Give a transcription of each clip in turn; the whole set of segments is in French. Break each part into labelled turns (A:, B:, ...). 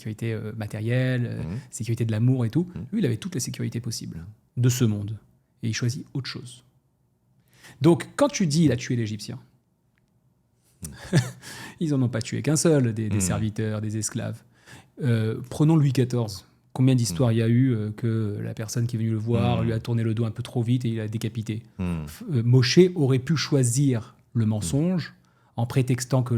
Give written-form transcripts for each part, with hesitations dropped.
A: sécurité matérielle, sécurité de l'amour et tout. Lui, il avait toute la sécurité possible de ce monde. Et il choisit autre chose. Donc, quand tu dis il a tué l'Égyptien, ils n'en ont pas tué qu'un seul, des serviteurs, des esclaves. Prenons Louis XIV. Combien d'histoires il y a eu que la personne qui est venue le voir lui a tourné le dos un peu trop vite et il l'a décapité. Moshe aurait pu choisir le mensonge en prétextant que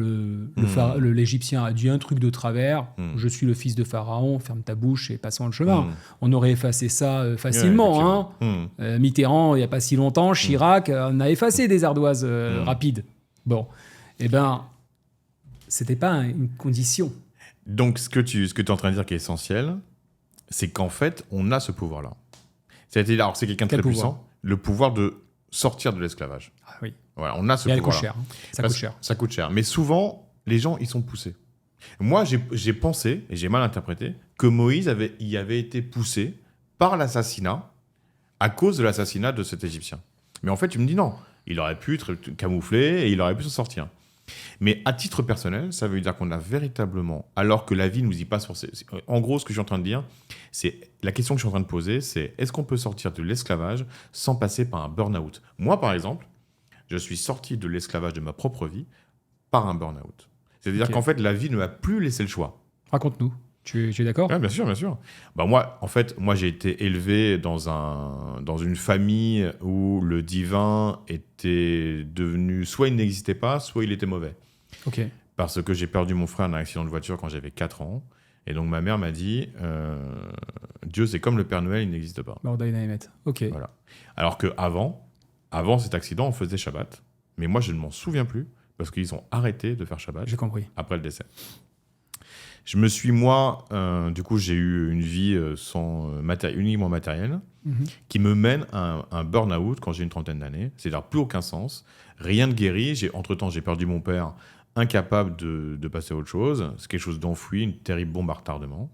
A: l'Égyptien a dit un truc de travers, je suis le fils de Pharaon, ferme ta bouche et passons le chemin. On aurait effacé ça facilement. Mitterrand, il n'y a pas si longtemps, Chirac, on a effacé des ardoises rapides. Bon, eh bien, c'était pas une condition.
B: Donc, ce que tu es en train de dire qui est essentiel, c'est qu'en fait, on a ce pouvoir-là. C'est-à-dire, alors c'est quelqu'un de très puissant, le pouvoir de sortir de l'esclavage.
A: Ah oui.
B: Voilà, on a ce pouvoir-là.
A: Coûte cher, hein. Ça coûte cher.
B: Ça coûte cher. Mais souvent, les gens, ils sont poussés. Moi, j'ai pensé, et j'ai mal interprété, que Moïse y avait été poussé par l'assassinat, à cause de l'assassinat de cet Égyptien. Mais en fait, tu me dis non. Il aurait pu être camouflé et il aurait pu s'en sortir. Mais à titre personnel, ça veut dire qu'on a véritablement, alors que la vie nous y passe sur en gros, ce que je suis en train de dire, c'est la question que je suis en train de poser, c'est est-ce qu'on peut sortir de l'esclavage sans passer par un burn-out ? Moi, par exemple, je suis sorti de l'esclavage de ma propre vie par un burn-out. C'est-à-dire qu'en fait, la vie ne m'a plus laissé le choix.
A: Raconte-nous. Tu es d'accord ?
B: Ouais, bien sûr, bien sûr. Bah moi, j'ai été élevé dans une famille où le divin était devenu, soit il n'existait pas, soit il était mauvais.
A: Ok.
B: Parce que j'ai perdu mon frère dans un accident de voiture quand j'avais 4 ans. Et donc ma mère m'a dit, Dieu c'est comme le Père Noël, il n'existe pas.
A: Ok.
B: Voilà. Alors qu'avant cet accident, on faisait Shabbat. Mais moi, je ne m'en souviens plus parce qu'ils ont arrêté de faire Shabbat.
A: J'ai compris.
B: Après le décès. Je me suis, moi, du coup, j'ai eu une vie uniquement matérielle qui me mène à un burn-out quand j'ai une trentaine d'années. C'est-à-dire plus aucun sens, rien de guéri. Entre-temps, j'ai perdu mon père, incapable de passer à autre chose. C'est quelque chose d'enfoui, une terrible bombe à retardement.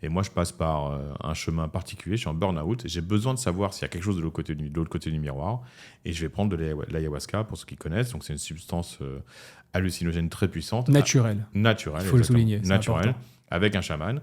B: Et moi, je passe par un chemin particulier, je suis en burn-out. J'ai besoin de savoir s'il y a quelque chose de l'autre côté du miroir. Et je vais prendre de l'ayahuasca, pour ceux qui connaissent. Donc, c'est une substance hallucinogène très puissante.
A: Naturelle.
B: Naturelle.
A: Il faut le souligner.
B: Naturelle, avec un chaman.